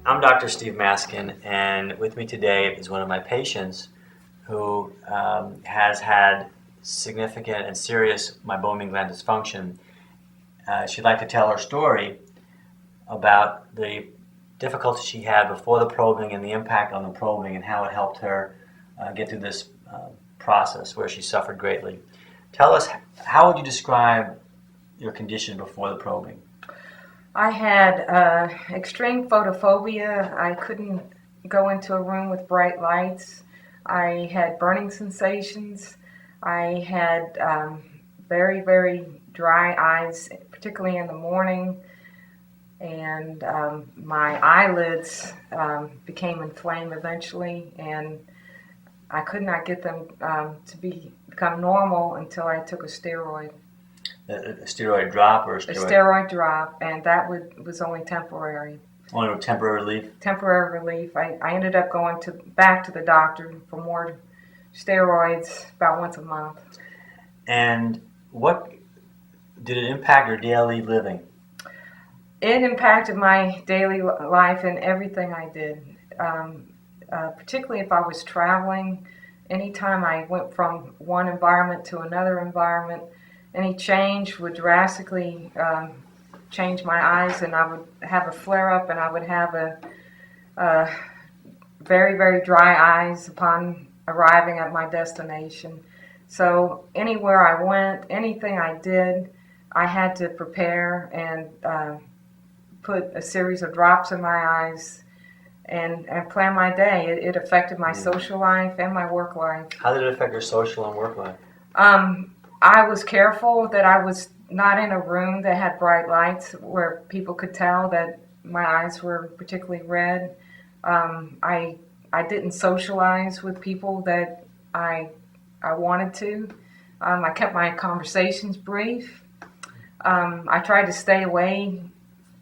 I'm Dr. Steve Maskin, and with me today is one of my patients who has had significant and serious meibomian gland dysfunction. She'd like to tell her story about the difficulty she had before the probing and the impact on the probing and how it helped her get through this process where she suffered greatly. Tell us, how would you describe your condition before the probing? I had extreme photophobia. I couldn't go into a room with bright lights. I had burning sensations. I had very, very dry eyes, particularly in the morning. And my eyelids became inflamed eventually, and I could not get them to become normal until I took a steroid. A steroid drop or a steroid? A steroid drop, and that was only temporary. Only temporary relief? Temporary relief. I ended up going back to the doctor for more steroids about once a month. And what did it impact your daily living? It impacted my daily life and everything I did, particularly if I was traveling. Anytime I went from one environment to another environment, any change would drastically change my eyes, and I would have a flare-up, and I would have a very, very dry eyes upon arriving at my destination. So anywhere I went, anything I did, I had to prepare and put a series of drops in my eyes and plan my day. It affected my social life and my work life. How did it affect your social and work life? I was careful that I was not in a room that had bright lights where people could tell that my eyes were particularly red. I didn't socialize with people that I wanted to. I kept my conversations brief. I tried to stay away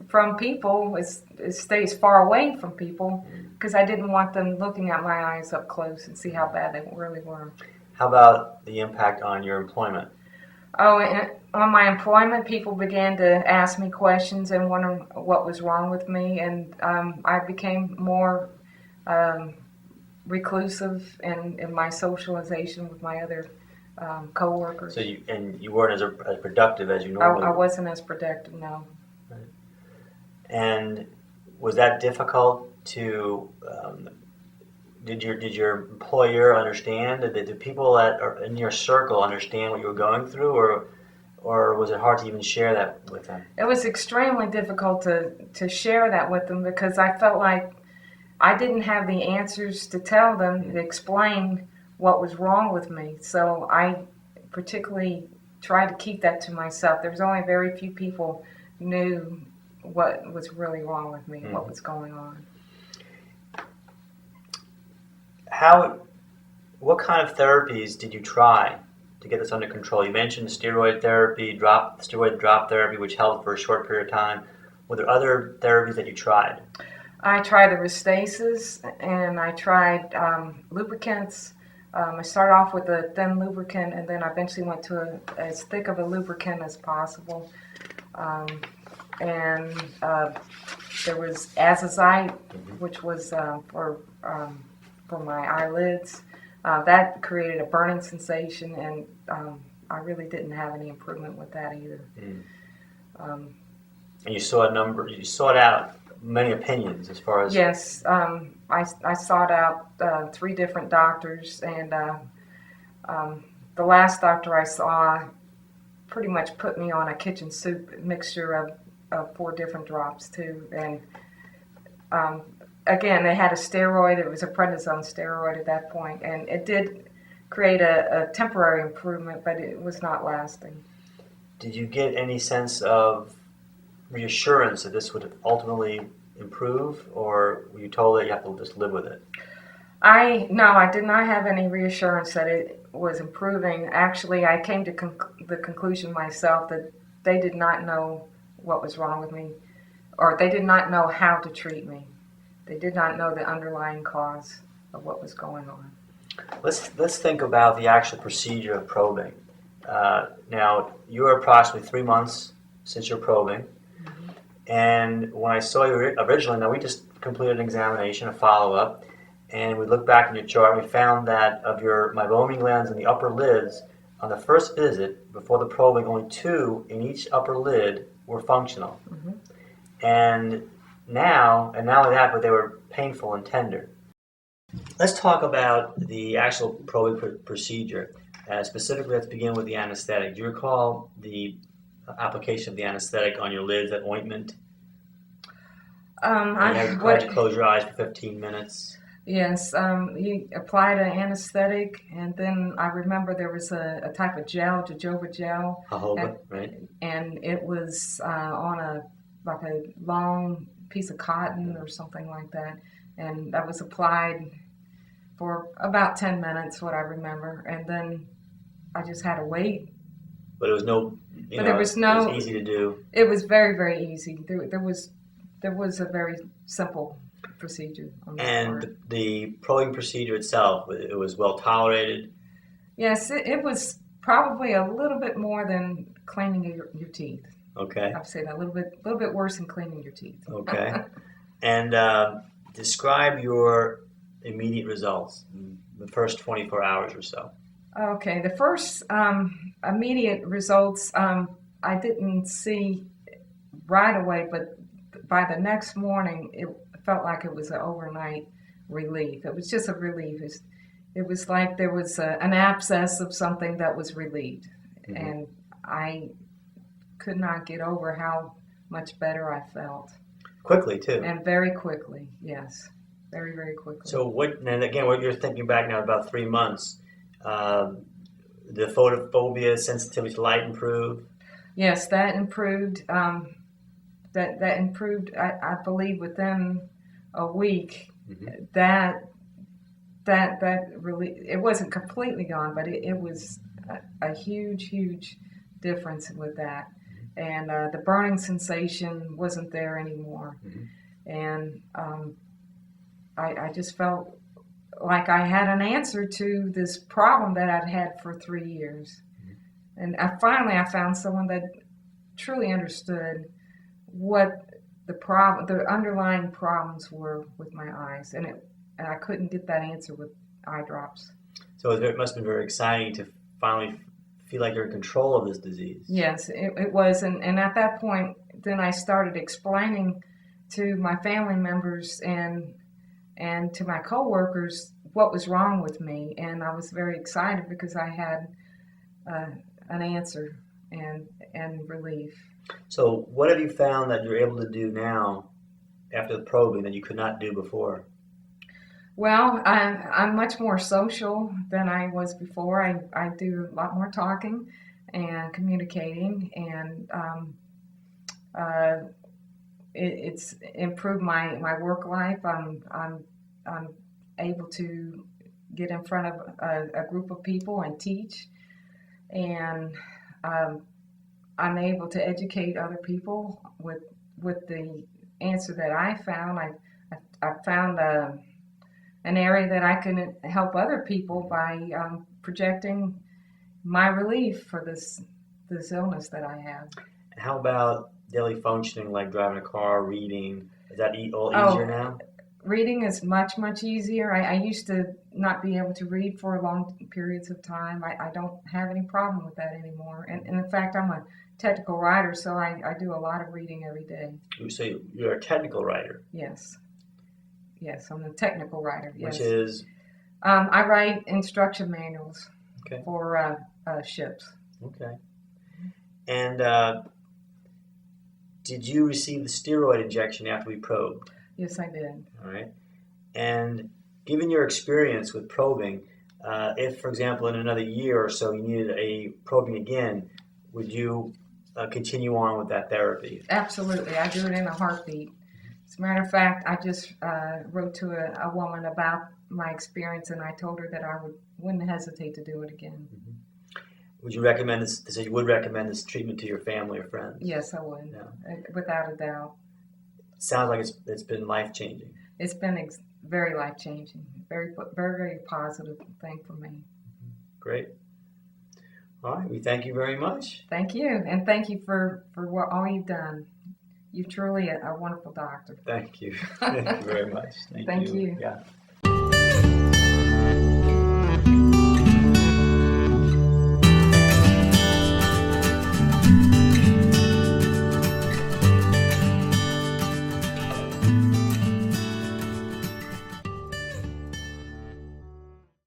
from people, stay as far away from people, because I didn't want them looking at my eyes up close and see how bad they really were. How about the impact on your employment? Oh, and on my employment, people began to ask me questions and wonder what was wrong with me, and I became more reclusive in my socialization with my other coworkers. So you weren't as productive as you normally were? I wasn't as productive, no. Right. And was that difficult to? Did your employer understand? Did the people that are in your circle understand what you were going through, or was it hard to even share that with them? It was extremely difficult to share that with them because I felt like I didn't have the answers to tell them, to explain what was wrong with me. So I particularly tried to keep that to myself. There was only very few people knew what was really wrong with me, what was going on. What kind of therapies did you try to get this under control? You mentioned steroid therapy, steroid drop therapy, which helped for a short period of time. Were there other therapies that you tried? I tried the Restasis, and I tried lubricants. I started off with a thin lubricant, and then I eventually went to as thick of a lubricant as possible. And there was azazite, which was for my eyelids. That created a burning sensation, and I really didn't have any improvement with that either. And you sought out many opinions as far as... Yes, I sought out 3 different doctors, and the last doctor I saw pretty much put me on a kitchen soup mixture of 4 different drops too. And again, they had a steroid. It was a prednisone steroid at that point, and it did create a temporary improvement, but it was not lasting. Did you get any sense of reassurance that this would ultimately improve, or were you told that you have to just live with it? No, I did not have any reassurance that it was improving. Actually, I came to the conclusion myself that they did not know what was wrong with me, or they did not know how to treat me. They did not know the underlying cause of what was going on. Let's think about the actual procedure of probing. Now, you were approximately 3 months since your probing, and when I saw you originally, now we just completed an examination, a follow-up, and we looked back in your chart and we found that of your meibomian glands in the upper lids, on the first visit, before the probing, only 2 in each upper lid were functional. Mm-hmm. And not only that, but they were painful and tender. Let's talk about the actual probing procedure. Specifically, let's begin with the anesthetic. Do you recall the application of the anesthetic on your lids, that ointment? You had to close your eyes for 15 minutes. Yes, he applied an anesthetic, and then I remember there was a type of gel, jojoba gel. Jojoba, right? And it was on a long piece of cotton or something like that, and that was applied for about 10 minutes, what I remember, and then I just had to wait. But it was it was easy to do. It was very, very easy. There was a very simple procedure on that part. And the probing procedure itself, it was well tolerated? Yes, it was probably a little bit more than cleaning your teeth. Okay. I'd say that a little bit worse than cleaning your teeth. Okay. And describe your immediate results, the first 24 hours or so. Okay, the first immediate results I didn't see right away, but by the next morning, it felt like it was an overnight relief. It was just a relief. It was like there was an abscess of something that was relieved, mm-hmm. and I could not get over how much better I felt. Quickly, too. And very quickly, yes. Very, very quickly. So what you're thinking back now, about 3 months, the photophobia, sensitivity to light improved? Yes, that improved. That improved, I believe, within a week. Mm-hmm. That really, it wasn't completely gone, but it was a huge difference with that. And the burning sensation wasn't there anymore. Mm-hmm. And I just felt like I had an answer to this problem that I'd had for 3 years. Mm-hmm. And I found someone that truly understood what the underlying problems were with my eyes. And I couldn't get that answer with eye drops. So it must have been very exciting to finally feel like you're in control of this disease. Yes, it was. And at that point, then I started explaining to my family members and to my coworkers what was wrong with me. And I was very excited because I had an answer and relief. So what have you found that you're able to do now after the probing that you could not do before? Well, I'm much more social than I was before. I do a lot more talking and communicating, and it's improved my work life. I'm able to get in front of a group of people and teach, and I'm able to educate other people with the answer that I found. I found an area that I can help other people by projecting my relief for this illness that I have. How about daily functioning, like driving a car, reading? Is that all easier now? Reading is much easier. I used to not be able to read for long periods of time. I don't have any problem with that anymore. And in fact, I'm a technical writer, so I do a lot of reading every day. So you're a technical writer? Yes. Yes, I'm a technical writer. Yes. Which is? I write instruction manuals okay. for ships. Okay. And did you receive the steroid injection after we probed? Yes, I did. All right. And given your experience with probing, if, for example, in another year or so you needed a probing again, would you continue on with that therapy? Absolutely. I do it in a heartbeat. As a matter of fact, I just wrote to a woman about my experience, and I told her that I wouldn't hesitate to do it again. Mm-hmm. Would you recommend this? So you would recommend this treatment to your family or friends? Yes, I would. Yeah. Without a doubt. It sounds like it's been life-changing. It's been very life-changing. Very, very positive thing for me. Mm-hmm. Great. All right. We thank you very much. Thank you, and thank you for all you've done. You're truly a wonderful doctor. Thank you. Thank you very much. Thank you. Yeah.